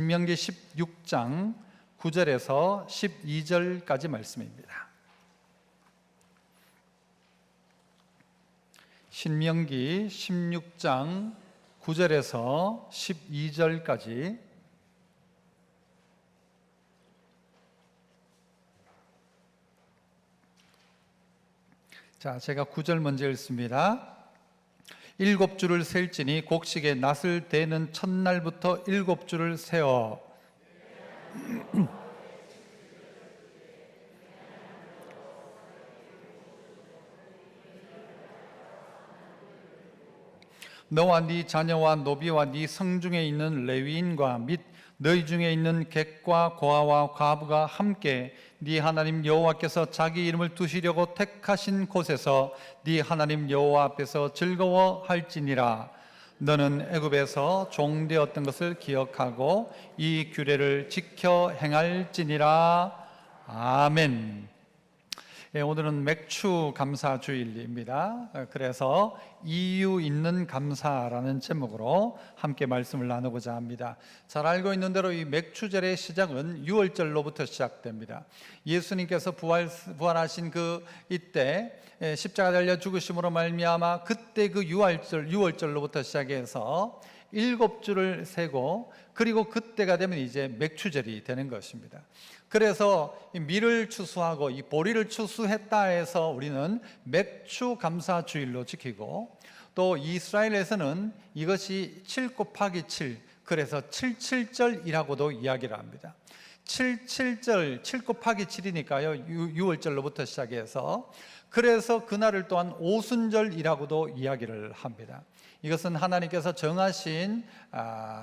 신명기 16장 9절에서 12절까지 말씀입니다. 신명기 16장 9절에서 12절까지. 자, 제가 9절 먼저 읽습니다. 7주를 셀지니 곡식의 낫을 대는 첫날부터 7주를 세어 너와 네 자녀와 노비와 네 성중에 있는 레위인과 및 너희 중에 있는 객과 고아와 과부가 함께 네 하나님 여호와께서 자기 이름을 두시려고 택하신 곳에서 네 하나님 여호와 앞에서 즐거워할지니라. 너는 애굽에서 종되었던 것을 기억하고 이 규례를 지켜 행할지니라. 아멘. 예, 오늘은 맥추 감사 주일입니다. 그래서 이유 있는 감사라는 제목으로 함께 말씀을 나누고자 합니다. 잘 알고 있는 대로 이 맥추절의 시작은 유월절로부터 시작됩니다. 예수님께서 부활하신 그 이때 십자가 달려 죽으심으로 말미암아 그때 그 유월절로부터 시작해서 7주를 세고 그리고 그때가 되면 이제 맥추절이 되는 것입니다. 그래서 밀을 추수하고 이 보리를 추수했다 해서 우리는 맥추 감사 주일로 지키고, 또 이스라엘에서는 이것이 7 곱하기 7, 그래서 77절이라고도 이야기를 합니다. 77절, 7 곱하기 7이니까요 6월절로부터 시작해서, 그래서 그날을 또한 오순절이라고도 이야기를 합니다. 이것은 하나님께서 정하신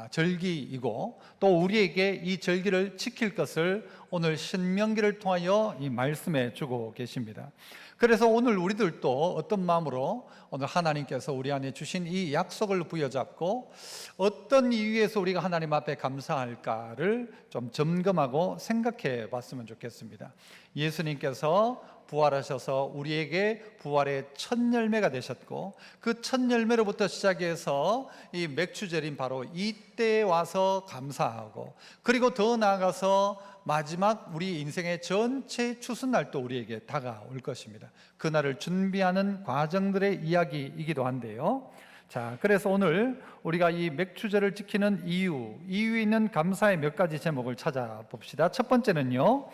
절기이고 또 우리에게 이 절기를 지킬 것을 오늘 신명기를 통하여 이 말씀해 주고 계십니다. 그래서 오늘 우리들도 어떤 마음으로 오늘 하나님께서 우리 안에 주신 이 약속을 부여잡고 어떤 이유에서 우리가 하나님 앞에 감사할까를 좀 점검하고 생각해 봤으면 좋겠습니다. 예수님께서 부활하셔서 우리에게 부활의 첫 열매가 되셨고, 그 첫 열매로부터 시작해서 이 맥추절인 바로 이때에 와서 감사하고, 그리고 더 나아가서 마지막 우리 인생의 전체 추수날도 우리에게 다가올 것입니다. 그날을 준비하는 과정들의 이야기이기도 한데요. 자, 그래서 오늘 우리가 이 맥추절을 지키는 이유 있는 감사의 몇 가지 제목을 찾아봅시다. 첫 번째는요,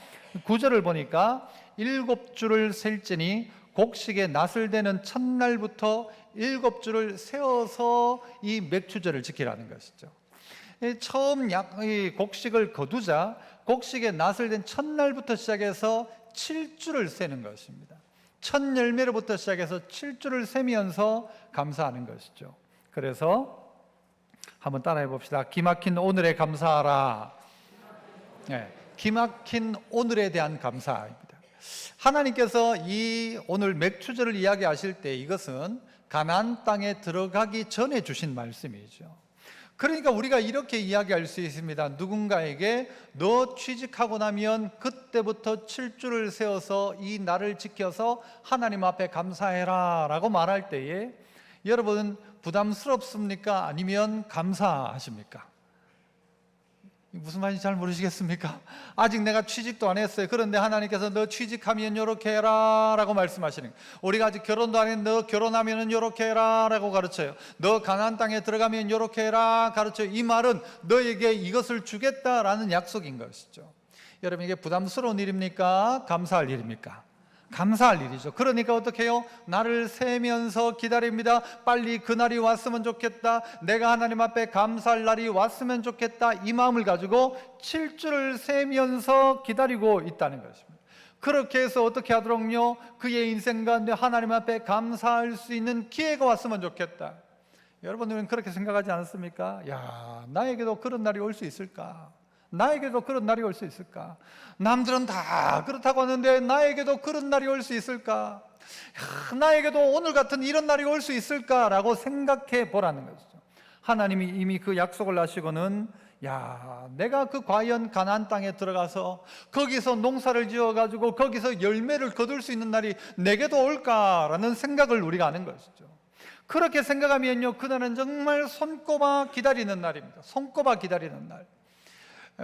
9절을 보니까 7주를 셀지니 곡식의 낫을 대는 첫날부터 7주를 세어서 이 맥추절을 지키라는 것이죠. 처음 곡식을 거두자 곡식의 낫을 댄 첫날부터 시작해서 7주를 세는 것입니다. 첫 열매로부터 시작해서 7주를 세면서 감사하는 것이죠. 그래서 한번 따라해 봅시다. 기막힌 오늘에 감사하라. 네, 기막힌 오늘에 대한 감사입니다. 하나님께서 이 오늘 맥추절을 이야기하실 때 이것은 가나안 땅에 들어가기 전에 주신 말씀이죠. 그러니까 우리가 이렇게 이야기할 수 있습니다. 누군가에게 너 취직하고 나면 그때부터 7주를 세워서 이 날을 지켜서 하나님 앞에 감사해라 라고 말할 때에 여러분 부담스럽습니까? 아니면 감사하십니까? 무슨 말인지 잘 모르시겠습니까? 아직 내가 취직도 안 했어요. 그런데 하나님께서 너 취직하면 요렇게 해라 라고 말씀하시는 거예요. 우리가 아직 결혼도 안 했는데 너 결혼하면 요렇게 해라 라고 가르쳐요. 너 가나안 땅에 들어가면 요렇게 해라 가르쳐요. 이 말은 너에게 이것을 주겠다라는 약속인 것이죠. 여러분, 이게 부담스러운 일입니까? 감사할 일입니까? 감사할 일이죠. 그러니까 어떻게 해요? 날을 세면서 기다립니다. 빨리 그날이 왔으면 좋겠다. 내가 하나님 앞에 감사할 날이 왔으면 좋겠다. 이 마음을 가지고 7주를 세면서 기다리고 있다는 것입니다. 그렇게 해서 어떻게 하도록요? 그의 인생 가운데 하나님 앞에 감사할 수 있는 기회가 왔으면 좋겠다. 여러분들은 그렇게 생각하지 않습니까? 야, 나에게도 그런 날이 올 수 있을까? 나에게도 그런 날이 올 수 있을까? 남들은 다 그렇다고 하는데 나에게도 그런 날이 올 수 있을까? 나에게도 오늘 같은 이런 날이 올 수 있을까라고 생각해 보라는 것이죠. 하나님이 이미 그 약속을 하시고는 내가 과연 가나안 땅에 들어가서 거기서 농사를 지어가지고 거기서 열매를 거둘 수 있는 날이 내게도 올까라는 생각을 우리가 하는 것이죠. 그렇게 생각하면요, 그날은 정말 손꼽아 기다리는 날입니다. 손꼽아 기다리는 날.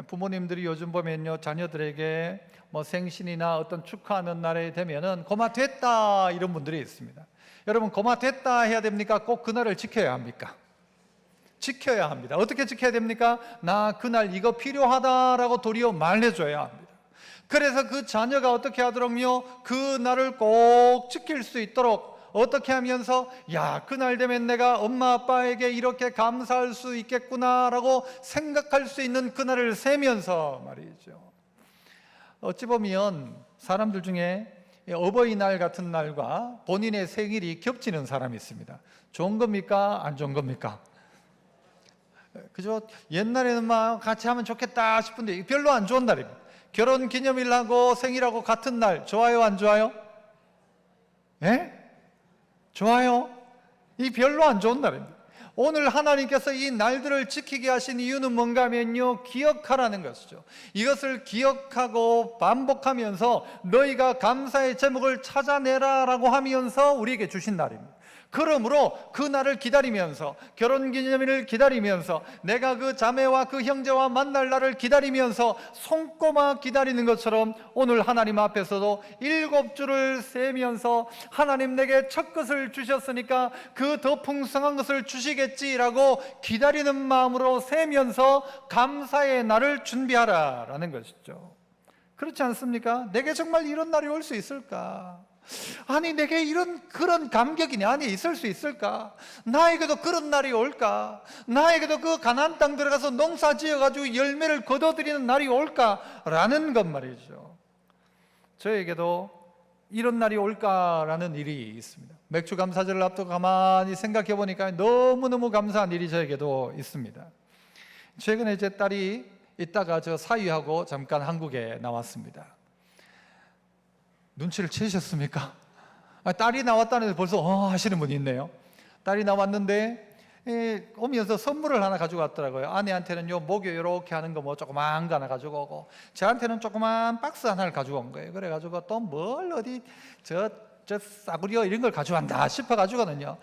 부모님들이 요즘 보면요, 자녀들에게 뭐 생신이나 어떤 축하하는 날에 되면은 고마 됐다 이런 분들이 있습니다. 여러분, 고마 됐다 해야 됩니까? 꼭 그날을 지켜야 합니까? 지켜야 합니다. 어떻게 지켜야 됩니까? 나 그날 이거 필요하다라고 도리어 말해줘야 합니다. 그래서 그 자녀가 어떻게 하도록요, 그 날을 꼭 지킬 수 있도록 어떻게 하면서, 야, 그날 되면 내가 엄마 아빠에게 이렇게 감사할 수 있겠구나라고 생각할 수 있는 그날을 세면서 말이죠. 어찌 보면 사람들 중에 어버이날 같은 날과 본인의 생일이 겹치는 사람이 있습니다. 좋은 겁니까? 안 좋은 겁니까? 그죠? 옛날에는 막 같이 하면 좋겠다 싶은데 별로 안 좋은 날입니다. 결혼 기념일하고 생일하고 같은 날 좋아요, 안 좋아요? 예? 좋아요? 이 별로 안 좋은 날입니다. 오늘 하나님께서 이 날들을 지키게 하신 이유는 뭔가 하면요, 기억하라는 것이죠. 이것을 기억하고 반복하면서 너희가 감사의 제목을 찾아내라라고 하면서 우리에게 주신 날입니다. 그러므로 그 날을 기다리면서, 결혼기념일을 기다리면서, 내가 그 자매와 그 형제와 만날 날을 기다리면서 손꼽아 기다리는 것처럼 오늘 하나님 앞에서도 7주를 세면서 하나님 내게 첫 것을 주셨으니까 그 더 풍성한 것을 주시겠지라고 기다리는 마음으로 세면서 감사의 날을 준비하라라는 것이죠. 그렇지 않습니까? 내게 정말 이런 날이 올 수 있을까? 아니, 내게 그런 감격이 내 안에 있을 수 있을까? 나에게도 그런 날이 올까? 나에게도 그 가나안 땅 들어가서 농사 지어가지고 열매를 거둬들이는 날이 올까? 라는 것 말이죠. 저에게도 이런 날이 올까라는 일이 있습니다. 맥주 감사절을 앞두고 가만히 생각해 보니까 너무너무 감사한 일이 저에게도 있습니다. 최근에 제 딸이 있다가 저 사위하고 잠깐 한국에 나왔습니다. 눈치를 채셨습니까? 딸이 나왔다는 데서 벌써 하시는 분이 있네요. 딸이 나왔는데 오면서 선물을 하나 가지고 왔더라고요. 아내한테는요, 목요 이렇게 하는 거 뭐 조그만 거 하나 가지고 오고, 저한테는 조그만 박스 하나를 가지고 온 거예요. 그래가지고 또 뭘 어디 저 싸구려 이런 걸 가져왔나 싶어가지고는요,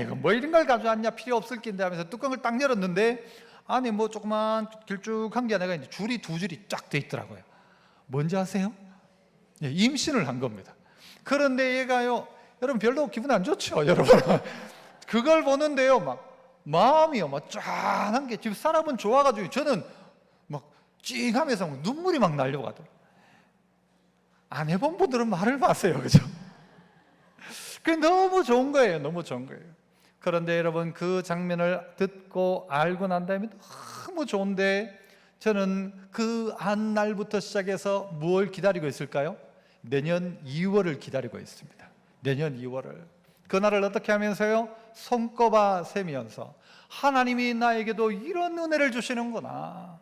이거 뭐 이런 걸 가져왔냐, 필요 없을 낀데 하면서 뚜껑을 딱 열었는데 안에 뭐 조그만 길쭉한 게 하나가 있는데 줄이 2줄이 쫙 돼 있더라고요. 뭔지 아세요? 임신을 한 겁니다. 그런데 얘가요, 여러분 별로 기분 안 좋죠, 여러분. 그걸 보는데요, 막 마음이요, 막 짠한 게, 집 사람은 좋아가지고 저는 막 찡하면서 눈물이 막 나려고 하더라고요. 안 해본 분들은 말을 마세요, 그죠? 그게 너무 좋은 거예요, 너무 좋은 거예요. 그런데 여러분, 그 장면을 듣고 알고 난 다음에 너무 좋은데, 저는 그 한 날부터 시작해서 무엇을 기다리고 있을까요? 내년 2월을 기다리고 있습니다. 내년 2월을. 그날을 어떻게 하면서요? 손꼽아 세면서, 하나님이 나에게도 이런 은혜를 주시는구나,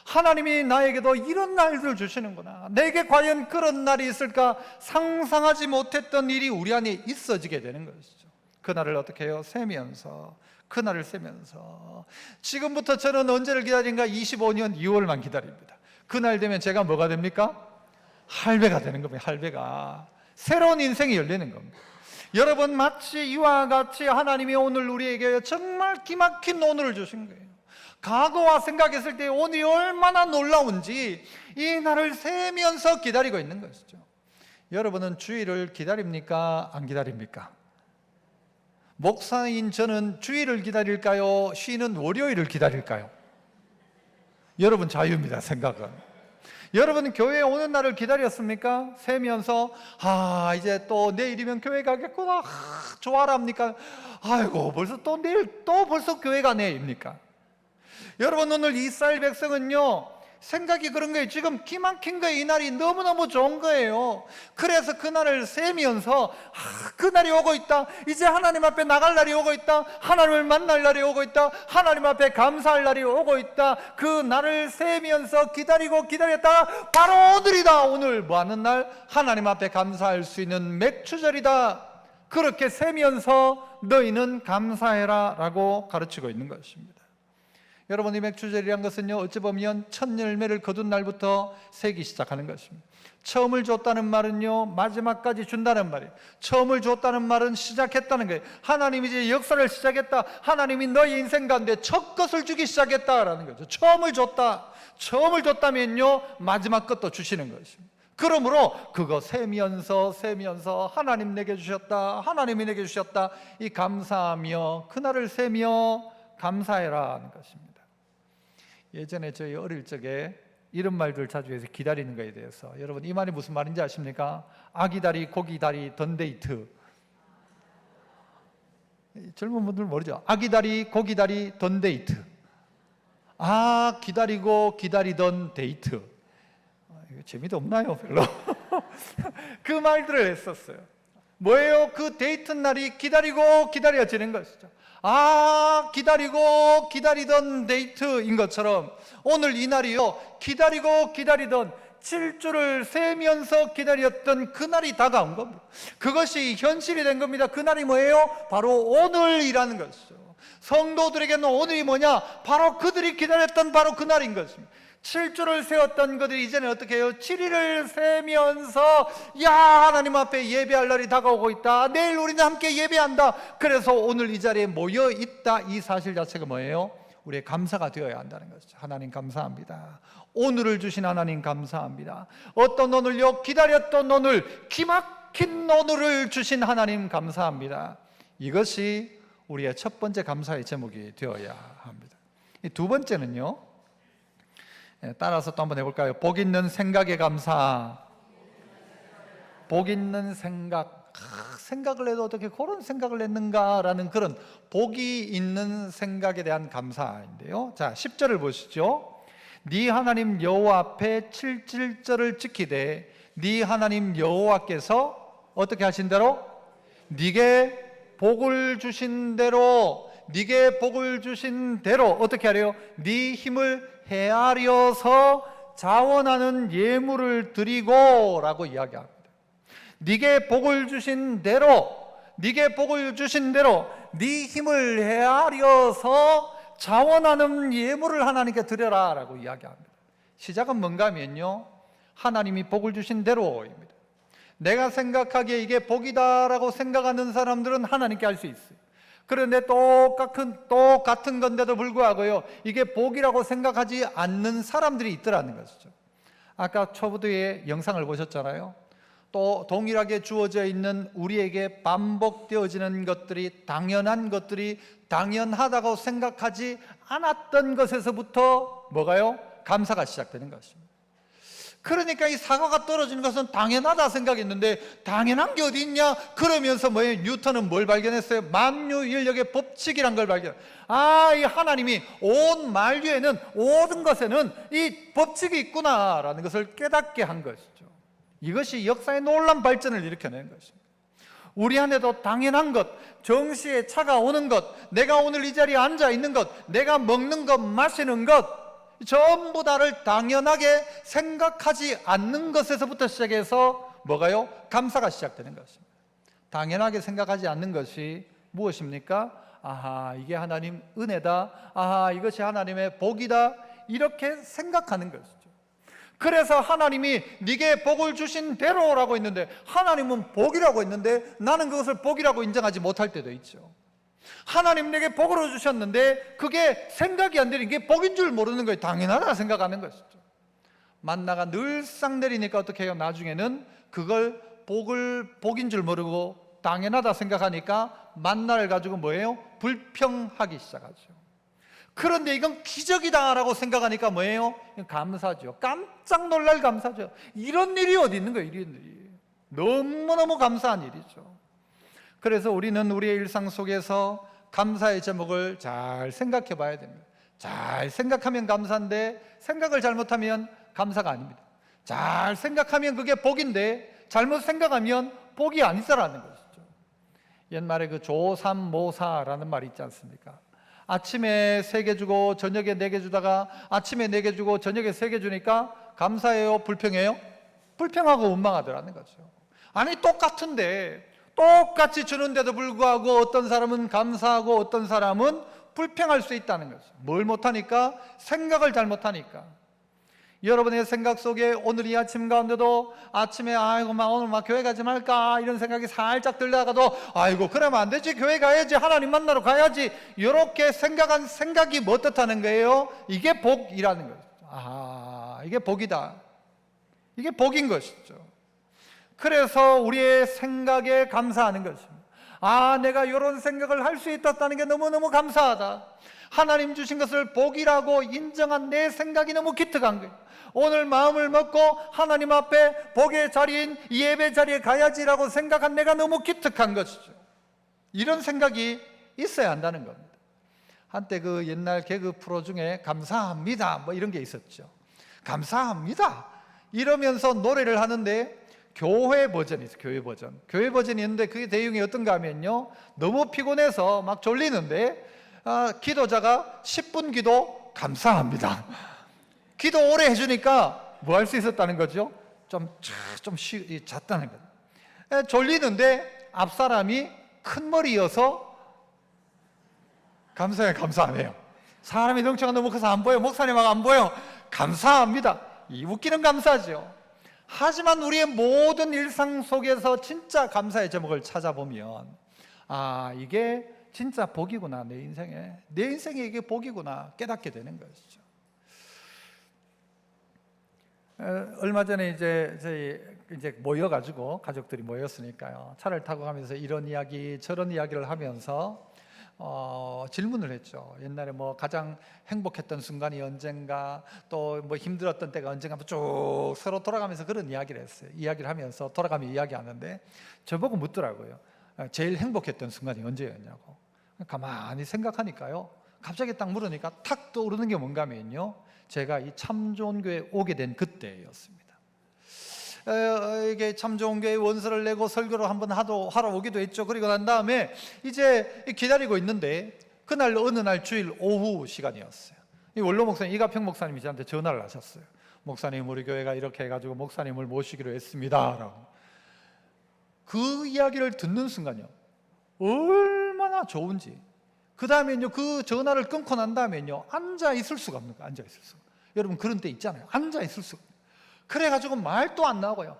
하나님이 나에게도 이런 날들을 주시는구나, 내게 과연 그런 날이 있을까 상상하지 못했던 일이 우리 안에 있어지게 되는 것이죠. 그날을 어떻게 해요? 세면서, 그날을 세면서. 지금부터 저는 언제를 기다린가? 25년 2월만 기다립니다. 그날 되면 제가 뭐가 됩니까? 할배가 되는 겁니다. 할배가. 새로운 인생이 열리는 겁니다. 여러분, 마치 이와 같이 하나님이 오늘 우리에게 정말 기막힌 오늘을 주신 거예요. 과거와 생각했을 때 오늘이 얼마나 놀라운지 이 날을 세면서 기다리고 있는 것이죠. 여러분은 주일을 기다립니까? 안 기다립니까? 목사인 저는 주일을 기다릴까요? 쉬는 월요일을 기다릴까요? 여러분 자유입니다, 생각은. 여러분은 교회에 오는 날을 기다렸습니까? 세면서 이제 또 내일이면 교회 가겠구나, 좋아라 합니까? 아이고, 벌써 또 내일 또 벌써 교회 가네입니까? 여러분, 오늘 이스라엘 백성은요, 생각이 그런 거예요. 지금 기막힌 거예요. 이 날이 너무너무 좋은 거예요. 그래서 그 날을 세면서 그 날이 오고 있다, 이제 하나님 앞에 나갈 날이 오고 있다, 하나님을 만날 날이 오고 있다, 하나님 앞에 감사할 날이 오고 있다, 그 날을 세면서 기다리고 기다렸다가 바로 오늘이다. 오늘 뭐 하는 날? 하나님 앞에 감사할 수 있는 맥주절이다. 그렇게 세면서 너희는 감사해라 라고 가르치고 있는 것입니다. 여러분, 이 맥주절이란 것은요, 어찌 보면 첫 열매를 거둔 날부터 세기 시작하는 것입니다. 처음을 줬다는 말은요, 마지막까지 준다는 말이에요. 처음을 줬다는 말은 시작했다는 거예요. 하나님이 이제 역사를 시작했다. 하나님이 너희 인생 가운데 첫 것을 주기 시작했다라는 거죠. 처음을 줬다. 처음을 줬다면요, 마지막 것도 주시는 것입니다. 그러므로 그거 세면서 하나님 내게 주셨다, 하나님이 내게 주셨다, 이 감사하며 그날을 세며 감사해라 하는 것입니다. 예전에 저희 어릴 적에 이런 말들 자주 해서 기다리는 거에 대해서, 여러분 이 말이 무슨 말인지 아십니까? 아기다리 고기다리 던데이트. 젊은 분들 모르죠? 아기다리 고기다리 던데이트. 아, 기다리고 기다리던 데이트. 이거 재미도 없나요? 별로. 그 말들을 했었어요. 뭐예요? 그 데이트 날이 기다리고 기다려지는 것이죠. 아, 기다리고 기다리던 데이트인 것처럼 오늘 이 날이요, 기다리고 기다리던 7주를 세면서 기다렸던 그날이 다가온 겁니다. 그것이 현실이 된 겁니다. 그날이 뭐예요? 바로 오늘이라는 것이죠. 성도들에게는 오늘이 뭐냐? 바로 그들이 기다렸던 바로 그날인 것입니다. 7주를 세웠던 것들이 이제는 어떻게 해요? 7일을 세면서 야, 하나님 앞에 예배할 날이 다가오고 있다. 내일 우리는 함께 예배한다. 그래서 오늘 이 자리에 모여 있다. 이 사실 자체가 뭐예요? 우리의 감사가 되어야 한다는 것이죠. 하나님 감사합니다. 오늘을 주신 하나님 감사합니다. 어떤 오늘요? 기다렸던 오늘, 기막힌 오늘을 주신 하나님 감사합니다. 이것이 우리의 첫 번째 감사의 제목이 되어야 합니다. 이 두 번째는요, 따라서 또 한번 해볼까요? 복 있는 생각의 감사. 복 있는 생각. 생각을 해도 어떻게 그런 생각을 했는가라는 그런 복이 있는 생각에 대한 감사인데요. 자, 10절을 보시죠. 네 하나님 여호와 앞에 7절을 지키되 네 하나님 여호와께서 어떻게 하신 대로? 네게 복을 주신 대로, 네게 복을 주신 대로 어떻게 하래요? 네 힘을 헤아려서 자원하는 예물을 드리고 라고 이야기합니다. 네게 복을 주신 대로, 네게 복을 주신 대로 네 힘을 헤아려서 자원하는 예물을 하나님께 드려라 라고 이야기합니다. 시작은 뭔가 하면요, 하나님이 복을 주신 대로입니다. 내가 생각하기에 이게 복이다라고 생각하는 사람들은 하나님께 할 수 있어요. 그런데 똑같은 건데도 불구하고요, 이게 복이라고 생각하지 않는 사람들이 있더라는 것이죠. 아까 초부두의 영상을 보셨잖아요. 또 동일하게 주어져 있는 우리에게 반복되어지는 것들이, 당연한 것들이 당연하다고 생각하지 않았던 것에서부터 뭐가요? 감사가 시작되는 것입니다. 그러니까 이 사과가 떨어지는 것은 당연하다 생각했는데 당연한 게 어디 있냐? 그러면서 뭐예요? 뉴턴은 뭘 발견했어요? 만유인력의 법칙이란 걸 발견. 아, 이 하나님이 온 만유에는, 모든 것에는 이 법칙이 있구나라는 것을 깨닫게 한 것이죠. 이것이 역사의 놀라운 발전을 일으켜낸 것입니다. 우리 안에도 당연한 것, 정시에 차가 오는 것, 내가 오늘 이 자리에 앉아 있는 것, 내가 먹는 것, 마시는 것, 전부 다를 당연하게 생각하지 않는 것에서부터 시작해서 뭐가요? 감사가 시작되는 것입니다. 당연하게 생각하지 않는 것이 무엇입니까? 아하, 이게 하나님 은혜다. 아하, 이것이 하나님의 복이다. 이렇게 생각하는 것이죠. 그래서 하나님이 네게 복을 주신 대로라고 했는데, 하나님은 복이라고 했는데 나는 그것을 복이라고 인정하지 못할 때도 있죠. 하나님 내게 복으로 주셨는데 그게 생각이 안 되는 게 복인 줄 모르는 거예요. 당연하다 생각하는 것이죠. 만나가 늘상 내리니까 어떻게 해요? 나중에는 그걸 복인 줄 모르고 당연하다 생각하니까 만나를 가지고 뭐예요? 불평하기 시작하죠. 그런데 이건 기적이다라고 생각하니까 뭐예요? 감사죠. 깜짝 놀랄 감사죠. 이런 일이 어디 있는 거예요? 이런 일이 너무너무 감사한 일이죠. 그래서 우리는 우리의 일상 속에서 감사의 제목을 잘 생각해 봐야 됩니다. 잘 생각하면 감사인데 생각을 잘못하면 감사가 아닙니다. 잘 생각하면 그게 복인데 잘못 생각하면 복이 아니다라는 것이죠. 옛말에 그 조삼모사라는 말이 있지 않습니까? 아침에 3개 주고 저녁에 4개 주다가 아침에 4개 주고 저녁에 3개 주니까 감사해요? 불평해요? 불평하고 원망하더라는 거죠. 아니, 똑같은데 똑같이 주는데도 불구하고 어떤 사람은 감사하고 어떤 사람은 불평할 수 있다는 거죠. 뭘 못하니까? 생각을 잘못하니까. 여러분의 생각 속에 오늘 이 아침 가운데도 아침에 아이고 막 오늘 막 교회 가지 말까 이런 생각이 살짝 들다가도 아이고 그러면 안 되지, 교회 가야지, 하나님 만나러 가야지, 이렇게 생각한 생각이 뭐 뜻하는 거예요? 이게 복이라는 거죠. 이게 복이다, 이게 복인 것이죠. 그래서 우리의 생각에 감사하는 것입니다. 내가 이런 생각을 할 수 있었다는 게 너무너무 감사하다. 하나님 주신 것을 복이라고 인정한 내 생각이 너무 기특한 거예요. 오늘 마음을 먹고 하나님 앞에 복의 자리인 이 예배 자리에 가야지라고 생각한 내가 너무 기특한 것이죠. 이런 생각이 있어야 한다는 겁니다. 한때 그 옛날 개그 프로 중에 감사합니다 뭐 이런 게 있었죠. 감사합니다 이러면서 노래를 하는데 교회 버전이 있어요. 교회 버전이 있는데 그게 내용이 어떤가 하면요, 너무 피곤해서 막 졸리는데 기도자가 10분 기도 감사합니다. 기도 오래 해주니까 뭐 할 수 있었다는 거죠? 좀 잤다는 거죠. 졸리는데 앞사람이 큰 머리여서 감사하네요. 사람이 덩치가 너무 커서 안 보여, 목사님하고 안 보여, 감사합니다. 이 웃기는 감사죠. 하지만 우리의 모든 일상 속에서 진짜 감사의 제목을 찾아보면 이게 진짜 복이구나, 내 인생에 이게 복이구나 깨닫게 되는 것이죠. 얼마 전에 저희 모여가지고 가족들이 모였으니까요, 차를 타고 가면서 이런 이야기 저런 이야기를 하면서 질문을 했죠. 옛날에 뭐 가장 행복했던 순간이 언젠가, 또 뭐 힘들었던 때가 언젠가, 쭉 서로 돌아가면서 그런 이야기를 했어요. 이야기를 하면서 돌아가며 이야기하는데 저보고 묻더라고요. 제일 행복했던 순간이 언제였냐고. 가만히 생각하니까요, 갑자기 딱 물으니까 탁 떠오르는 게 뭔가 하면요, 제가 이 참 좋은 교회에 오게 된 그때였습니다. 이게 참 좋은 교회 원서를 내고 설교를 한번 하러 오기도 했죠. 그리고 난 다음에 이제 기다리고 있는데 그날 어느 날 주일 오후 시간이었어요. 이 원로 목사님 이가평 목사님이 저한테 전화를 하셨어요. 목사님, 우리 교회가 이렇게 해가지고 목사님을 모시기로 했습니다 라고. 그 이야기를 듣는 순간요, 얼마나 좋은지. 그 다음에요, 그 전화를 끊고 난 다음에요, 앉아 있을 수가 없는 거예요. 앉아 있을 수가. 여러분 그런 때 있잖아요. 앉아 있을 수가. 그래가지고 말도 안 나오고요,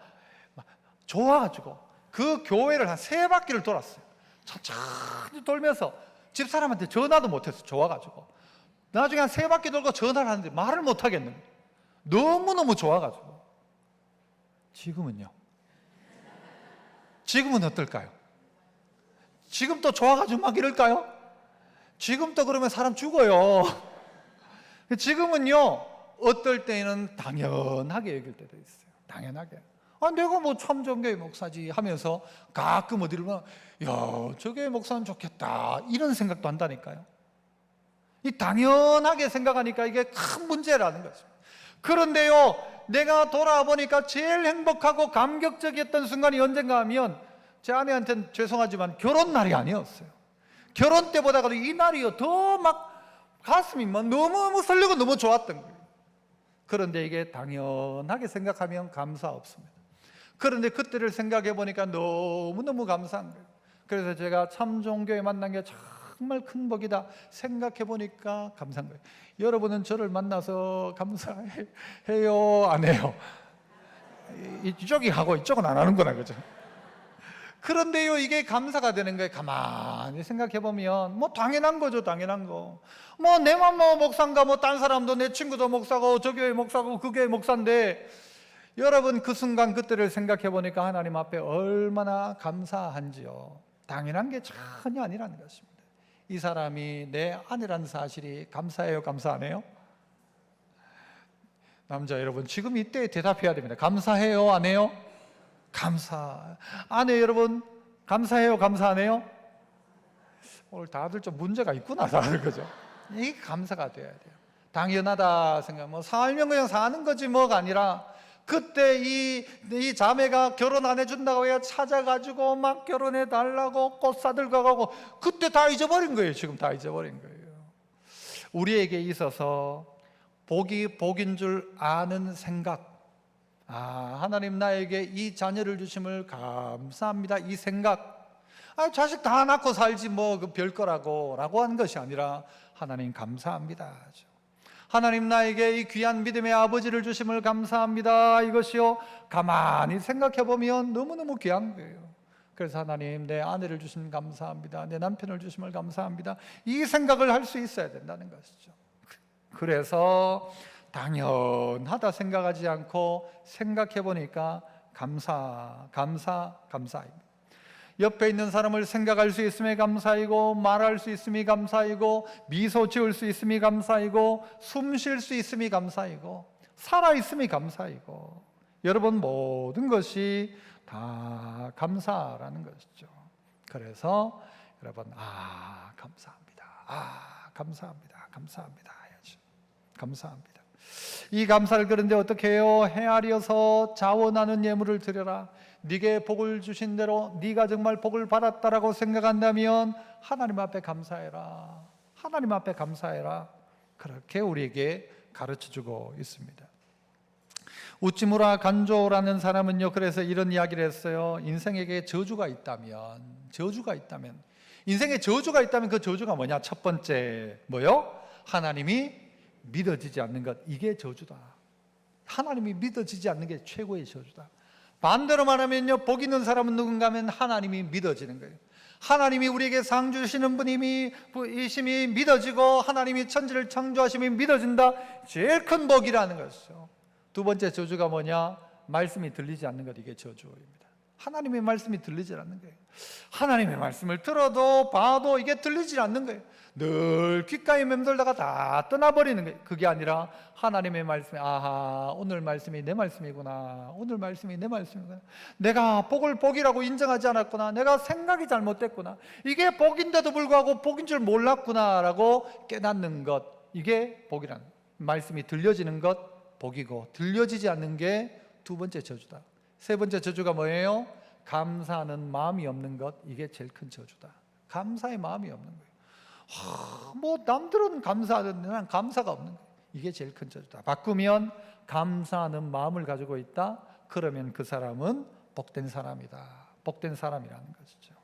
좋아가지고 그 교회를 한 3바퀴를 돌았어요. 천천히 돌면서 집사람한테 전화도 못했어요. 좋아가지고. 나중에 한 3바퀴 돌고 전화를 하는데 말을 못하겠는 거예요. 너무너무 좋아가지고. 지금은요? 지금은 어떨까요? 지금 또 좋아가지고 막 이럴까요? 지금 또 그러면 사람 죽어요. 지금은요, 어떨 때는 당연하게 여길 때도 있어요. 당연하게. 내가 뭐 참 좋은 교회 목사지 하면서 가끔 어디를 보면 저 교회 목사는 좋겠다 이런 생각도 한다니까요. 이 당연하게 생각하니까 이게 큰 문제라는 거죠. 그런데요, 내가 돌아보니까 제일 행복하고 감격적이었던 순간이 언젠가 하면, 제 아내한테는 죄송하지만 결혼 날이 아니었어요. 결혼 때보다도 이 날이요, 더 막 가슴이 막 너무 설레고 너무 좋았던 거예요. 그런데 이게 당연하게 생각하면 감사 없습니다. 그런데 그때를 생각해 보니까 너무너무 감사한 거예요. 그래서 제가 참 좋은 교회 만난 게 정말 큰 복이다 생각해 보니까 감사한 거예요. 여러분은 저를 만나서 감사해요, 안 해요? 이쪽이 하고 이쪽은 안 하는구나, 그죠? 그런데요, 이게 감사가 되는 거예요. 가만히 생각해 보면 뭐 당연한 거죠, 당연한 거. 뭐 내만 뭐 목사인가, 뭐 딴 사람도, 내 친구도 목사고 저 교회 목사고 그 교회 목사인데, 여러분 그 순간 그때를 생각해 보니까 하나님 앞에 얼마나 감사한지요. 당연한 게 전혀 아니라는 것입니다. 이 사람이 내 아내라는 사실이 감사해요, 감사 안 해요? 남자 여러분, 지금 이때 대답해야 됩니다. 감사해요, 안 해요? 감사. 아내 여러분, 감사해요, 감사 안 해요? 오늘 다들 좀 문제가 있구나, 다들, 그죠? 이게 감사가 돼야 돼요. 당연하다 생각하면 살면 그냥 사는 거지 뭐가 아니라, 그때 이 자매가 결혼 안 해준다고 해야 찾아가지고 막 결혼해 달라고 꽃 사들고 가고, 그때 다 잊어버린 거예요. 지금 다 잊어버린 거예요. 우리에게 있어서 복이 복인 줄 아는 생각, 하나님 나에게 이 자녀를 주심을 감사합니다, 이 생각, 자식 다 낳고 살지 뭐 그 별거라고 라고 한 것이 아니라 하나님 감사합니다. 하나님 나에게 이 귀한 믿음의 아버지를 주심을 감사합니다. 이것이요, 가만히 생각해 보면 너무너무 귀한 거예요. 그래서 하나님, 내 아내를 주시면 감사합니다. 내 남편을 주심을 감사합니다. 이 생각을 할 수 있어야 된다는 것이죠. 그래서 당연하다 생각하지 않고 생각해 보니까 감사입니다. 옆에 있는 사람을 생각할 수 있음이 감사이고, 말할 수 있음이 감사이고, 미소 지을 수 있음이 감사이고, 숨 쉴 수 있음이 감사이고, 살아있음이 감사이고, 여러분 모든 것이 다 감사라는 것이죠. 그래서 여러분, 감사합니다. 감사합니다 해야죠. 감사합니다. 이 감사를 그런데 어떻게 해요? 헤아려서 자원하는 예물을 드려라. 네게 복을 주신 대로 네가 정말 복을 받았다라고 생각한다면 하나님 앞에 감사해라. 하나님 앞에 감사해라. 그렇게 우리에게 가르쳐주고 있습니다. 우찌무라 간조라는 사람은요, 그래서 이런 이야기를 했어요. 인생에게 저주가 있다면 인생에 저주가 있다면 그 저주가 뭐냐? 첫 번째 뭐요? 하나님이 믿어지지 않는 것, 이게 저주다. 하나님이 믿어지지 않는 게 최고의 저주다. 반대로 말하면요, 복 있는 사람은 누군가 하면 하나님이 믿어지는 거예요. 하나님이 우리에게 상 주시는 분이심이 믿어지고, 하나님이 천지를 창조하심이 믿어진다. 제일 큰 복이라는 것이죠. 두 번째 저주가 뭐냐? 말씀이 들리지 않는 것, 이게 저주입니다. 하나님의 말씀이 들리지 않는 거예요. 하나님의 말씀을 들어도 봐도 이게 들리지 않는 거예요. 늘 귓가에 맴돌다가 다 떠나버리는 거예요. 그게 아니라 하나님의 말씀이, 오늘 말씀이 내 말씀이구나. 오늘 말씀이 내 말씀이구나. 내가 복을 복이라고 인정하지 않았구나. 내가 생각이 잘못됐구나. 이게 복인데도 불구하고 복인 줄 몰랐구나 라고 깨닫는 것, 이게 복이라는 거예요. 말씀이 들려지는 것 복이고, 들려지지 않는 게 두 번째 저주다. 세 번째 저주가 뭐예요? 감사하는 마음이 없는 것, 이게 제일 큰 저주다. 감사의 마음이 없는 거예요. 뭐 남들은 감사하는데 난 감사가 없는 거예요. 이게 제일 큰 저주다. 바꾸면 감사하는 마음을 가지고 있다. 그러면 그 사람은 복된 사람이다. 복된 사람이라는 것이죠.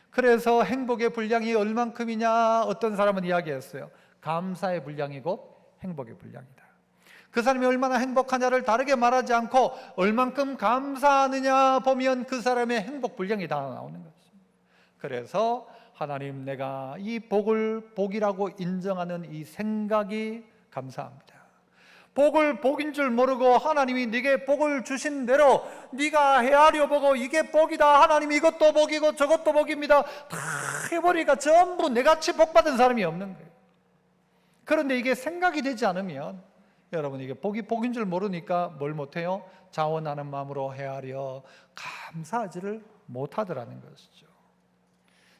그래서 행복의 분량이 얼만큼이냐, 어떤 사람은 이야기했어요. 감사의 분량이 곧 행복의 분량이다. 그 사람이 얼마나 행복하냐를 다르게 말하지 않고 얼만큼 감사하느냐 보면 그 사람의 행복 분량이 다 나오는 것입니다. 그래서 하나님, 내가 이 복을 복이라고 인정하는 이 생각이 감사합니다. 복을 복인 줄 모르고 하나님이 네게 복을 주신 대로 네가 헤아려 보고 이게 복이다, 하나님 이것도 복이고 저것도 복입니다, 다 해버리니까 전부 내같이 복받은 사람이 없는 거예요. 그런데 이게 생각이 되지 않으면 여러분, 이게 복이 복인 줄 모르니까 뭘 못해요? 자원하는 마음으로 헤아려 감사하지를 못하더라는 것이죠.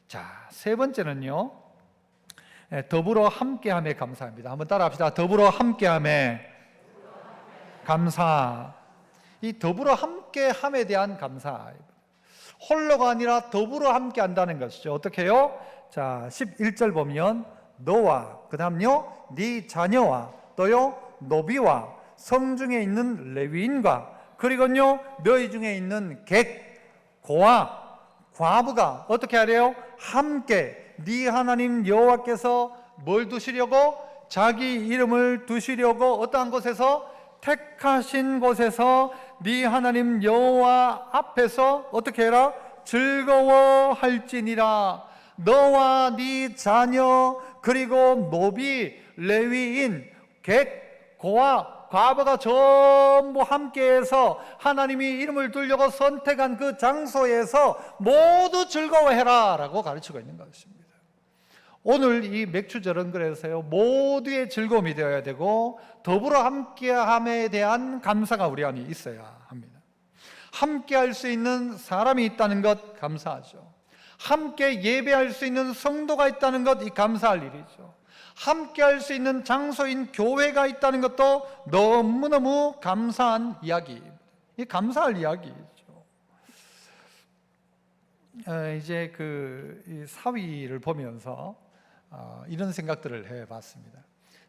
자, 세 번째는요, 더불어 함께함에 감사합니다. 한번 따라합시다. 더불어 함께함에 감사. 이 더불어 함께함에 대한 감사, 홀로가 아니라 더불어 함께한다는 것이죠. 어떻게 해요? 자, 11절 보면 너와, 그 다음요, 네 자녀와, 또요 노비와 성중에 있는 레위인과, 그리고요 너희 중에 있는 객, 고아, 과부가 어떻게 하래요? 함께 네 하나님 여호와께서 뭘 두시려고? 자기 이름을 두시려고 어떠한 곳에서? 택하신 곳에서 네 하나님 여호와 앞에서 어떻게 해라? 즐거워할지니라. 너와 네 자녀, 그리고 노비, 레위인, 객, 고아, 과부가 전부 함께해서 하나님이 이름을 두려고 선택한 그 장소에서 모두 즐거워해라 라고 가르치고 있는 것입니다. 오늘 이 맥주절은 그래서요, 모두의 즐거움이 되어야 되고 더불어 함께함에 대한 감사가 우리 안에 있어야 합니다. 함께할 수 있는 사람이 있다는 것 감사하죠. 함께 예배할 수 있는 성도가 있다는 것, 이 감사할 일이죠. 함께 할 수 있는 장소인 교회가 있다는 것도 너무너무 감사한 이야기입니다. 이 감사할 이야기죠. 이제 이 사위를 보면서 이런 생각들을 해봤습니다.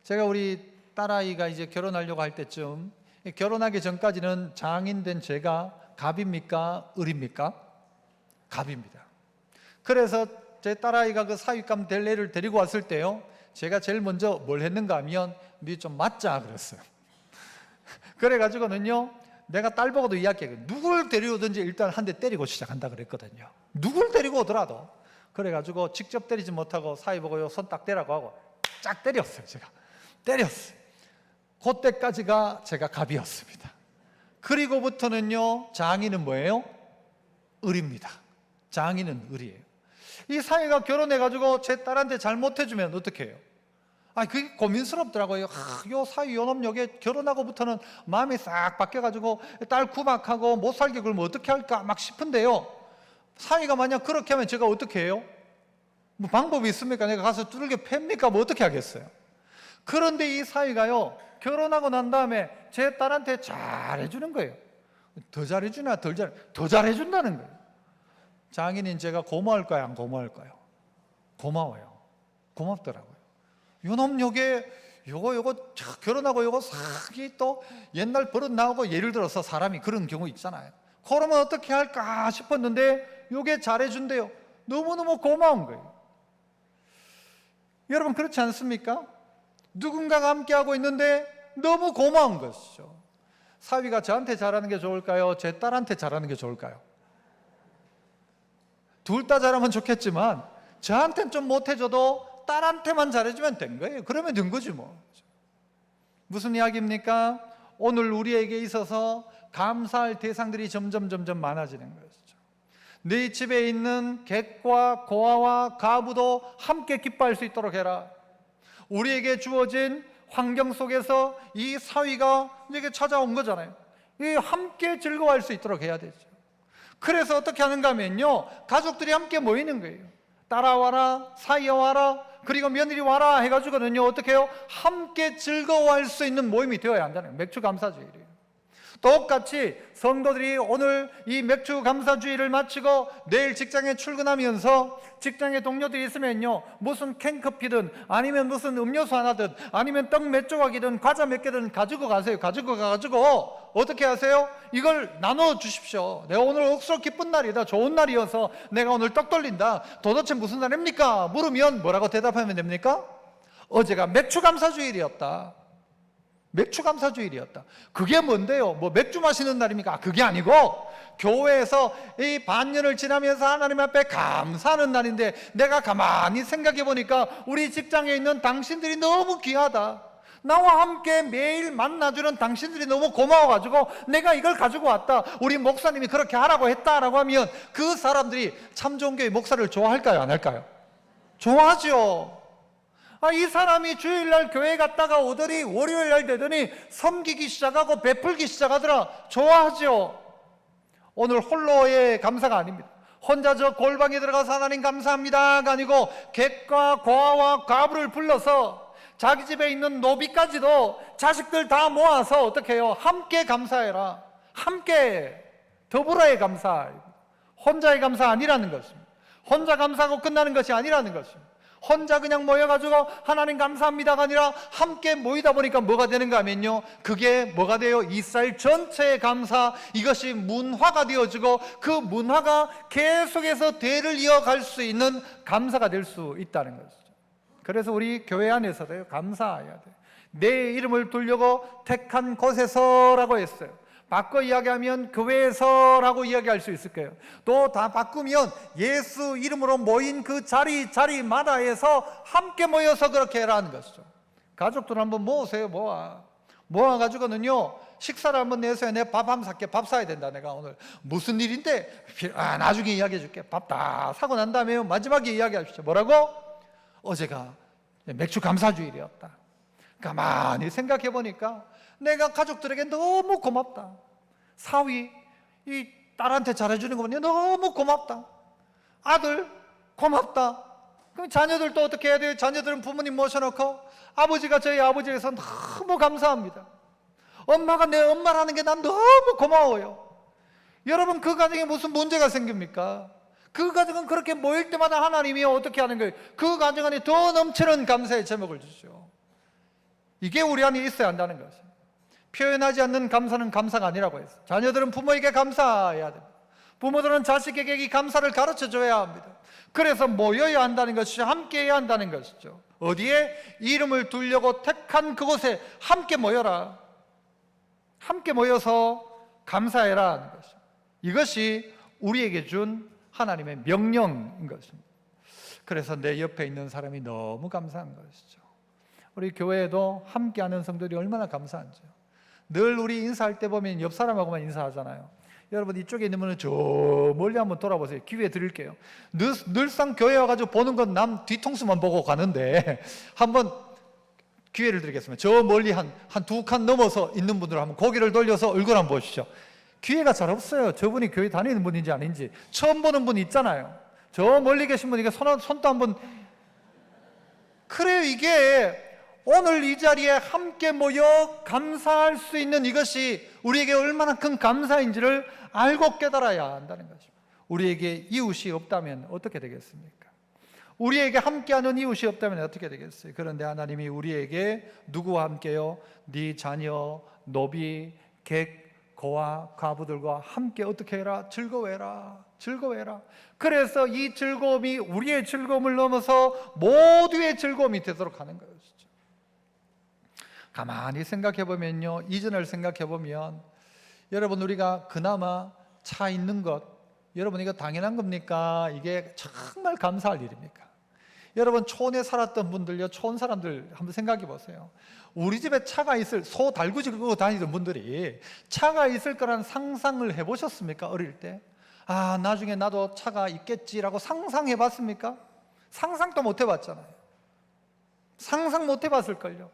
제가 우리 딸아이가 이제 결혼하려고 할 때쯤, 결혼하기 전까지는 장인 된 제가 갑입니까? 을입니까? 갑입니다. 그래서 제 딸아이가 그 사윗감 될 애를 데리고 왔을 때요, 제가 제일 먼저 뭘 했는가 하면 니 좀 맞자 그랬어요. 그래가지고는요, 내가 딸 보고도 이야기해요. 누굴 데려오든지 일단 한 대 때리고 시작한다 그랬거든요. 누굴 데리고 오더라도. 그래가지고 직접 때리지 못하고 사위 보고요, 손 딱 대라고 하고 쫙 때렸어요. 제가 때렸어요. 그때까지가 제가 갑이었습니다. 그리고부터는요, 장인은 뭐예요? 을입니다. 장인은 을이에요. 이 사위가 결혼해가지고 제 딸한테 잘못해주면 어떻게 해요? 그게 고민스럽더라고요. 요 사위 요놈 요게 결혼하고부터는 마음이 싹 바뀌어가지고 딸 구박하고 못 살게 굴면 어떻게 할까 막 싶은데요, 사위가 만약 그렇게 하면 제가 어떻게 해요? 뭐 방법이 있습니까? 내가 가서 두들겨 팹니까? 뭐 어떻게 하겠어요? 그런데 이 사위가요, 결혼하고 난 다음에 제 딸한테 잘해주는 거예요. 더 잘해주나 더 잘해준다는 거예요. 장인인 제가 고마울까요? 안 고마울까요? 고마워요. 고맙더라고요. 요놈 요게 요거 결혼하고 요거 싹이 또 옛날 버릇 나오고, 예를 들어서 사람이 그런 경우 있잖아요. 그러면 어떻게 할까 싶었는데 요게 잘해준대요. 너무너무 고마운 거예요. 여러분 그렇지 않습니까? 누군가가 함께하고 있는데 너무 고마운 것이죠. 사위가 저한테 잘하는 게 좋을까요? 제 딸한테 잘하는 게 좋을까요? 둘 다 잘하면 좋겠지만 저한테는 좀 못해줘도 딸한테만 잘해주면 된 거예요. 그러면 된 거지 뭐. 무슨 이야기입니까? 오늘 우리에게 있어서 감사할 대상들이 점점 많아지는 것이죠. 네 집에 있는 객과 고아와 가부도 함께 기뻐할 수 있도록 해라. 우리에게 주어진 환경 속에서 이 사위가 이게 찾아온 거잖아요. 이 함께 즐거워할 수 있도록 해야 되죠. 그래서 어떻게 하는가 하면요, 가족들이 함께 모이는 거예요. 따라와라, 사위야 와라, 그리고 며느리 와라 해가지고는요, 어떻게 해요? 함께 즐거워할 수 있는 모임이 되어야 한다는 거예요. 맥주 감사주일이에요. 똑같이 성도들이 오늘 이 맥주 감사주의를 마치고 내일 직장에 출근하면서 직장에 동료들이 있으면요, 무슨 캔커피든 아니면 무슨 음료수 하나든 아니면 떡 몇 조각이든 과자 몇 개든 가지고 가세요. 가지고 가가지고 어떻게 하세요? 이걸 나눠 주십시오. 내가 오늘 억수로 기쁜 날이다, 좋은 날이어서 내가 오늘 떡 돌린다. 도대체 무슨 날입니까? 물으면 뭐라고 대답하면 됩니까? 어제가 맥주 감사주일이었다. 맥주 감사주일이었다. 그게 뭔데요? 뭐 맥주 마시는 날입니까? 그게 아니고 교회에서 이 반년을 지나면서 하나님 앞에 감사하는 날인데, 내가 가만히 생각해 보니까 우리 직장에 있는 당신들이 너무 귀하다. 나와 함께 매일 만나주는 당신들이 너무 고마워가지고 내가 이걸 가지고 왔다. 우리 목사님이 그렇게 하라고 했다라고 하면 그 사람들이 참좋은교회 목사를 좋아할까요? 안 할까요? 좋아하죠. 이 사람이 주일날 교회 갔다가 오더니 월요일날 되더니 섬기기 시작하고 베풀기 시작하더라. 좋아하죠. 오늘 홀로의 감사가 아닙니다. 혼자 저 골방에 들어가서 하나님 감사합니다가 아니고 객과 고아와 과부를 불러서 자기 집에 있는 노비까지도 자식들 다 모아서 어떻게 해요? 함께 감사해라. 함께 더불어의 감사. 혼자의 감사 아니라는 것입니다. 혼자 감사하고 끝나는 것이 아니라는 것입니다. 혼자 그냥 모여가지고 하나님 감사합니다가 아니라 함께 모이다 보니까 뭐가 되는가 하면요, 그게 뭐가 돼요? 이스라엘 전체의 감사, 이것이 문화가 되어지고 그 문화가 계속해서 대를 이어갈 수 있는 감사가 될 수 있다는 것이죠. 그래서 우리 교회 안에서도 감사해야 돼요. 내 이름을 두려고 택한 곳에서라고 했어요. 바꿔 이야기하면 교회에서라고 이야기할 수 있을 거예요. 또 다 바꾸면 예수 이름으로 모인 그 자리마다에서 함께 모여서 그렇게 해라는 것이죠. 가족들 한번 모으세요. 모아가지고는요, 식사를 한번 내세요. 내가 밥 한번 살게. 밥 사야 된다. 내가 오늘 무슨 일인데 나중에 이야기해 줄게. 밥 다 사고 난 다음에 마지막에 이야기하십시오. 뭐라고? 어제가 맥주 감사주일이었다. 가만히 생각해 보니까 내가 가족들에게 너무 고맙다. 사위, 이 딸한테 잘해주는 거 보니 너무 고맙다. 아들, 고맙다. 그럼 자녀들도 어떻게 해야 돼요? 자녀들은 부모님 모셔놓고 아버지가 저희 아버지에서 너무 감사합니다. 엄마가 내 엄마라는 게 난 너무 고마워요. 여러분, 그 가정에 무슨 문제가 생깁니까? 그 가정은 그렇게 모일 때마다 하나님이 어떻게 하는 거예요? 그 가정 안에 더 넘치는 감사의 제목을 주시죠. 이게 우리 안에 있어야 한다는 것입니다. 표현하지 않는 감사는 감사가 아니라고 했어요. 자녀들은 부모에게 감사해야 됩니다. 부모들은 자식에게 이 감사를 가르쳐 줘야 합니다. 그래서 모여야 한다는 것이죠. 함께 해야 한다는 것이죠. 어디에? 이름을 두려고 택한 그곳에 함께 모여라. 함께 모여서 감사해라 하는 것이죠. 이것이 우리에게 준 하나님의 명령인 것입니다. 그래서 내 옆에 있는 사람이 너무 감사한 것이죠. 우리 교회에도 함께하는 성도들이 얼마나 감사한지요. 늘 우리 인사할 때 보면 옆 사람하고만 인사하잖아요. 여러분 이쪽에 있는 분은 저 멀리 한번 돌아보세요. 기회 드릴게요. 늘상 교회 와가지고 보는 건 남 뒤통수만 보고 가는데 한번 기회를 드리겠습니다. 저 멀리 한 두 칸 넘어서 있는 분들 한번 고개를 돌려서 얼굴 한번 보시죠. 기회가 잘 없어요. 저분이 교회 다니는 분인지 아닌지. 처음 보는 분 있잖아요. 저 멀리 계신 분에게 손도 한번. 그래요. 이게 오늘 이 자리에 함께 모여 감사할 수 있는 이것이 우리에게 얼마나 큰 감사인지를 알고 깨달아야 한다는 것입니다. 우리에게 이웃이 없다면 어떻게 되겠습니까? 우리에게 함께하는 이웃이 없다면 어떻게 되겠어요? 그런데 하나님이 우리에게 누구와 함께요? 네 자녀, 노비, 객, 고아, 과부들과 함께 어떻게 해라? 즐거워해라. 즐거워해라. 그래서 이 즐거움이 우리의 즐거움을 넘어서 모두의 즐거움이 되도록 하는 것이죠. 가만히 생각해 보면요, 이전을 생각해 보면 여러분 우리가 그나마 차 있는 것, 여러분 이거 당연한 겁니까? 이게 정말 감사할 일입니까? 여러분 촌에 살았던 분들요, 촌 사람들 한번 생각해 보세요. 우리 집에 차가 있을, 소 달구지 끌고 다니던 분들이 차가 있을 거란 상상을 해보셨습니까? 어릴 때? 아, 나중에 나도 차가 있겠지라고 상상해 봤습니까? 상상도 못 해봤잖아요. 상상 못 해봤을걸요.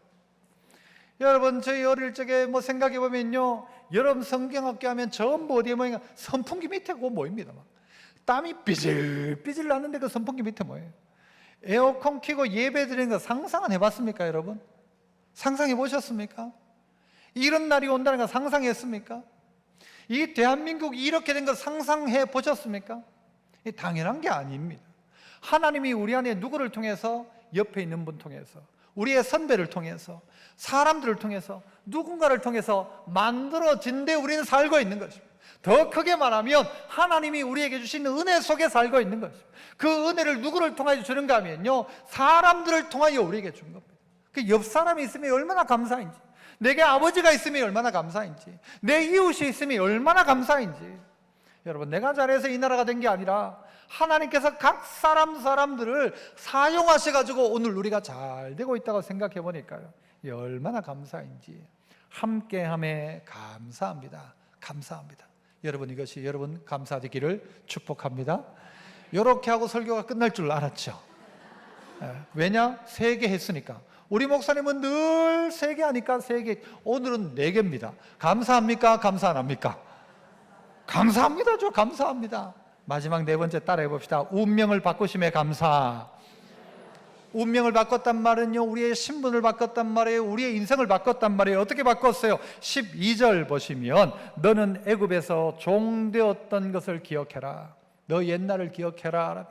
여러분 저희 어릴 적에 뭐 생각해 보면요, 여름 성경학교 하면 전부 어디에 모이냐? 선풍기 밑에 그거 모입니다. 막 땀이 삐질삐질 나는데 그 선풍기 밑에 모여요. 에어컨 켜고 예배 드리는 거 상상은 해봤습니까, 여러분? 상상해 보셨습니까? 이런 날이 온다는 거 상상했습니까? 이 대한민국이 이렇게 된 거 상상해 보셨습니까? 당연한 게 아닙니다. 하나님이 우리 안에 누구를 통해서? 옆에 있는 분 통해서, 우리의 선배를 통해서, 사람들을 통해서, 누군가를 통해서 만들어진 데 우리는 살고 있는 것입니다. 더 크게 말하면 하나님이 우리에게 주신 은혜 속에 살고 있는 것입니다. 그 은혜를 누구를 통하여 주는가 하면요, 사람들을 통하여 우리에게 준 겁니다. 그 옆 사람이 있으면 얼마나 감사인지, 내게 아버지가 있으면 얼마나 감사인지, 내 이웃이 있으면 얼마나 감사인지. 여러분 내가 잘해서 이 나라가 된 게 아니라 하나님께서 각 사람들을 사용하셔가지고 오늘 우리가 잘 되고 있다고 생각해 보니까요, 얼마나 감사인지. 함께함에 감사합니다. 감사합니다. 여러분 이것이 여러분 감사되기를 축복합니다. 이렇게 하고 설교가 끝날 줄 알았죠. 왜냐? 3개 했으니까. 우리 목사님은 늘 3개 하니까 3개. 오늘은 4개입니다. 감사합니까? 감사 안 합니까? 감사합니다. 저 감사합니다. 마지막 4번째 따라해 봅시다. 운명을 바꾸심에 감사. 운명을 바꿨단 말은요, 우리의 신분을 바꿨단 말이에요. 우리의 인생을 바꿨단 말이에요. 어떻게 바꿨어요? 12절 보시면 너는 애굽에서 종되었던 것을 기억해라. 너 옛날을 기억해라.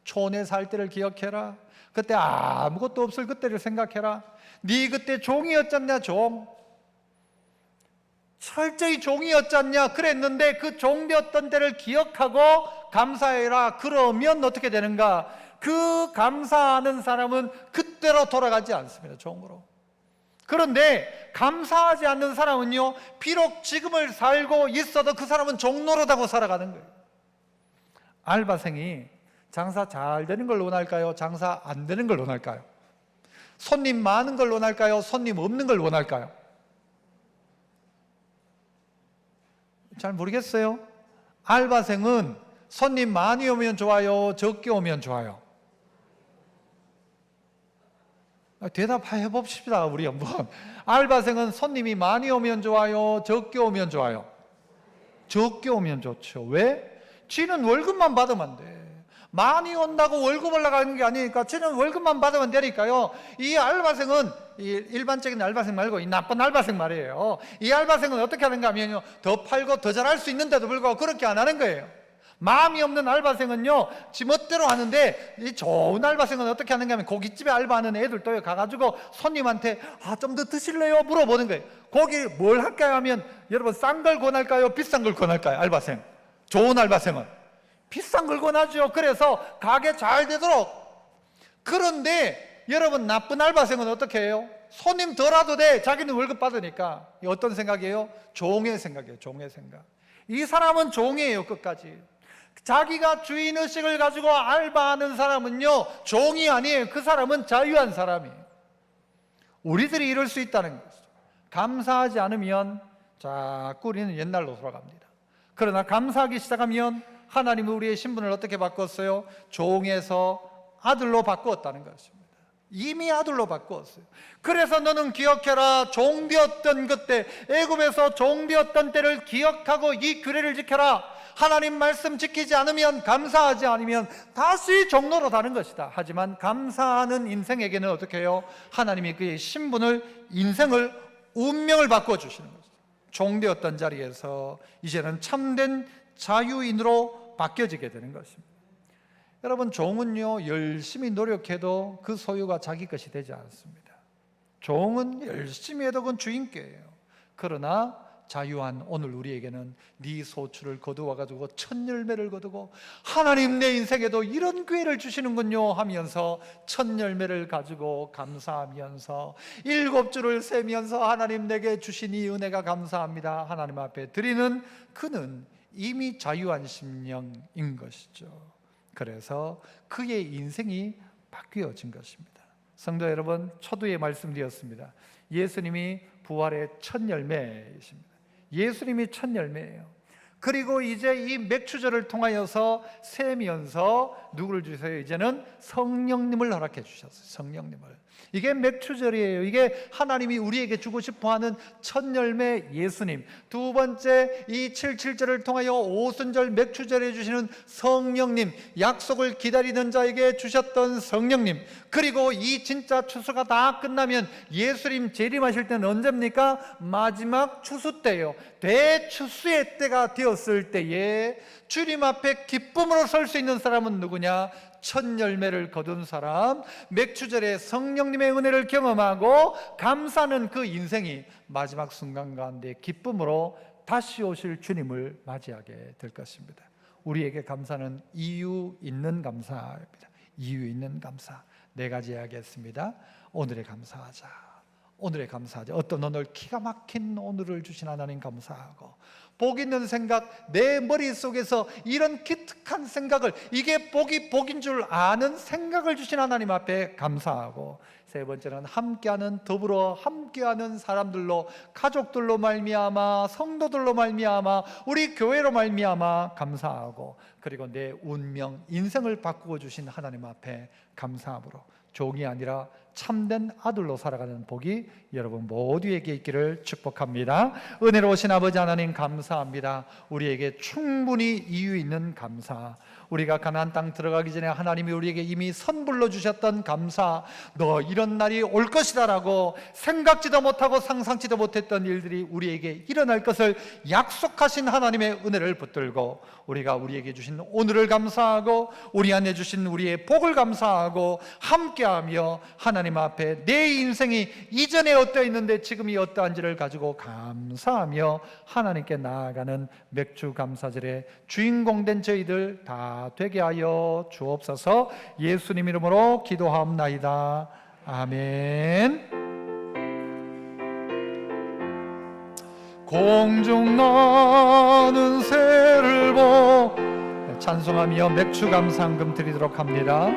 촌에 살 때를 기억해라. 그때 아무것도 없을 그때를 생각해라. 네 그때 종이었잖냐, 종. 철저히 종이었잖냐 그랬는데 그 종되었던 때를 기억하고 감사해라. 그러면 어떻게 되는가? 그 감사하는 사람은 그때로 돌아가지 않습니다. 종으로. 그런데 감사하지 않는 사람은요, 비록 지금을 살고 있어도 그 사람은 종노릇하고 살아가는 거예요. 알바생이 장사 잘 되는 걸 원할까요? 장사 안 되는 걸 원할까요? 손님 많은 걸 원할까요? 손님 없는 걸 원할까요? 잘 모르겠어요. 알바생은 손님 많이 오면 좋아요? 적게 오면 좋아요? 대답해 봅시다. 우리 한번. 알바생은 손님이 많이 오면 좋아요? 적게 오면 좋아요? 적게 오면 좋죠. 왜? 쥐는 월급만 받으면 돼. 많이 온다고 월급 올라가는 게 아니니까 쥐는 월급만 받으면 되니까요. 이 알바생은, 이 일반적인 알바생 말고 이 나쁜 알바생 말이에요. 이 알바생은 어떻게 하는가 하면요, 더 팔고 더 잘할 수 있는데도 불구하고 그렇게 안 하는 거예요. 마음이 없는 알바생은요, 지 멋대로 하는데, 이 좋은 알바생은 어떻게 하는가 하면 고깃집에 알바하는 애들도 가가지고 손님한테 좀 더 드실래요? 물어보는 거예요. 고기 뭘 할까요? 하면 여러분 싼 걸 권할까요? 비싼 걸 권할까요? 알바생 좋은 알바생은 비싼 걸 권하죠. 그래서 가게 잘 되도록. 그런데 여러분, 나쁜 알바생은 어떻게 해요? 손님 덜 와도 돼. 자기는 월급 받으니까. 어떤 생각이에요? 종의 생각이에요. 종의 생각. 이 사람은 종이에요. 끝까지. 자기가 주인의식을 가지고 알바하는 사람은요, 종이 아니에요. 그 사람은 자유한 사람이에요. 우리들이 이럴 수 있다는 거죠. 감사하지 않으면 자꾸 우리는 옛날로 돌아갑니다. 그러나 감사하기 시작하면 하나님은 우리의 신분을 어떻게 바꿨어요? 종에서 아들로 바꾸었다는 것입니다. 이미 아들로 바꾸었어요. 그래서 너는 기억해라. 종되었던 그때, 애굽에서 종되었던 때를 기억하고 이 규례를 지켜라. 하나님 말씀 지키지 않으면, 감사하지 않으면 다시 종로로 가는 것이다. 하지만 감사하는 인생에게는 어떻게 해요? 하나님이 그의 신분을, 인생을, 운명을 바꿔주시는 것이죠. 종되었던 자리에서 이제는 참된 자유인으로 바뀌어지게 되는 것입니다. 여러분, 종은요, 열심히 노력해도 그 소유가 자기 것이 되지 않습니다. 종은 열심히 해도 그건 주인께예요. 그러나 자유한 오늘 우리에게는 네 소출을 거두어가지고 첫 열매를 거두고, 하나님 내 인생에도 이런 기회를 주시는군요 하면서 첫 열매를 가지고 감사하면서 7주를 세면서 하나님 내게 주신 이 은혜가 감사합니다 하나님 앞에 드리는 그는 이미 자유한 심령인 것이죠. 그래서 그의 인생이 바뀌어진 것입니다. 성도 여러분, 초두에 말씀드렸습니다. 예수님이 부활의 첫 열매이십니다. 예수님이 첫 열매예요. 그리고 이제 이 맥추절을 통하여서 세면서 누구를 주세요? 이제는 성령님을 허락해 주셨어요. 성령님을. 이게 맥추절이에요. 이게 하나님이 우리에게 주고 싶어하는 첫 열매 예수님. 두 번째, 이 77절을 통하여 오순절 맥추절에 주시는 성령님, 약속을 기다리는 자에게 주셨던 성령님. 그리고 이 진짜 추수가 다 끝나면 예수님 재림하실 때는 언제입니까? 마지막 추수 때예요. 대추수의 때가 되었을 때에 주님 앞에 기쁨으로 설 수 있는 사람은 누구냐? 첫 열매를 거둔 사람, 맥추절에 성령님의 은혜를 경험하고 감사하는 그 인생이 마지막 순간 가운데 기쁨으로 다시 오실 주님을 맞이하게 될 것입니다. 우리에게 감사는 이유 있는 감사입니다. 이유 있는 감사. 4가지 하겠습니다. 오늘에 감사하자. 오늘에 감사하자. 어떤 오늘 기가 막힌 오늘을 주신 하나님 감사하고, 복 있는 생각, 내 머릿속에서 이런 기특한 생각을, 이게 복인 줄 아는 생각을 주신 하나님 앞에 감사하고, 세 번째는 함께하는, 더불어 함께하는 사람들로, 가족들로 말미암아, 성도들로 말미암아, 우리 교회로 말미암아 감사하고, 그리고 내 운명, 인생을 바꾸어 주신 하나님 앞에 감사함으로 종이 아니라 참된 아들로 살아가는 복이 여러분 모두에게 있기를 축복합니다. 은혜로우신 아버지 하나님 감사합니다. 우리에게 충분히 이유 있는 감사, 우리가 가나안 땅 들어가기 전에 하나님이 우리에게 이미 선불로 주셨던 감사, 너 이런 날이 올 것이다 라고 생각지도 못하고 상상지도 못했던 일들이 우리에게 일어날 것을 약속하신 하나님의 은혜를 붙들고, 우리가 우리에게 주신 오늘을 감사하고 우리 안에 주신 우리의 복을 감사하고 함께하며 하나님 앞에 내 인생이 이전에 어떠했는데 지금이 어떠한지를 가지고 감사하며 하나님께 나아가는 맥주 감사절의 주인공 된 저희들 다 되게 하여 주옵소서. 예수님 이름으로 기도하옵나이다. 아멘. 공중 나는 새를 찬송하며 맥주 감사금 드리도록 합니다.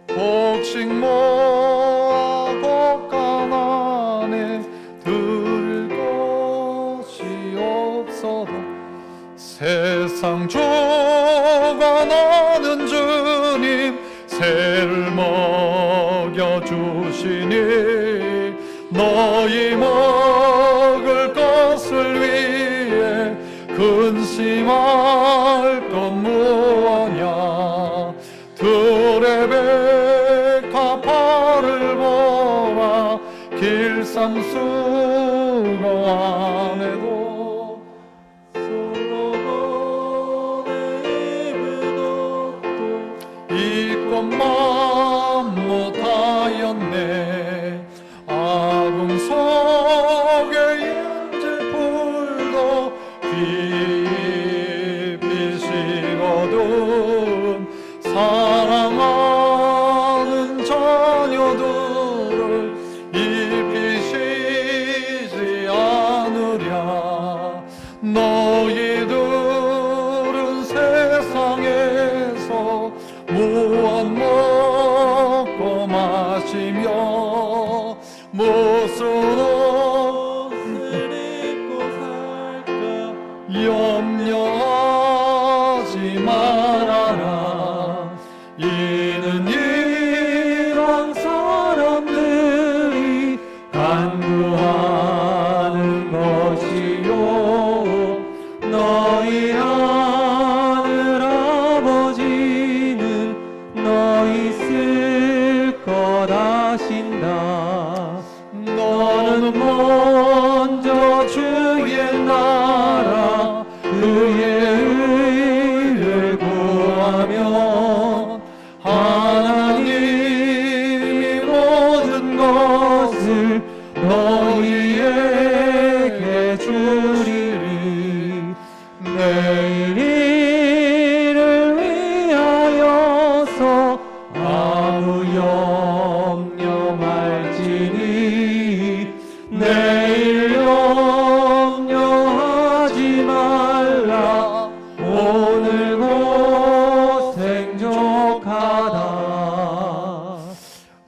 곡식 모아 곡간안에 들을 것이 없어도 세상 주관하는 주님 새를 먹여주시니 너희 먹을 것을 위해 근심할 것 무엇냐. 들의 백합화를 보아 길상수고 안에도 솔로몬의 입은 옷도 입것만 못하였네. 아궁 속에 연질 불도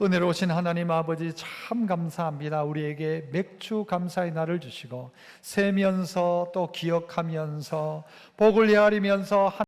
은혜로우신 하나님 아버지 참 감사합니다. 우리에게 맥주 감사의 날을 주시고 세면서 또 기억하면서 복을 헤아리면서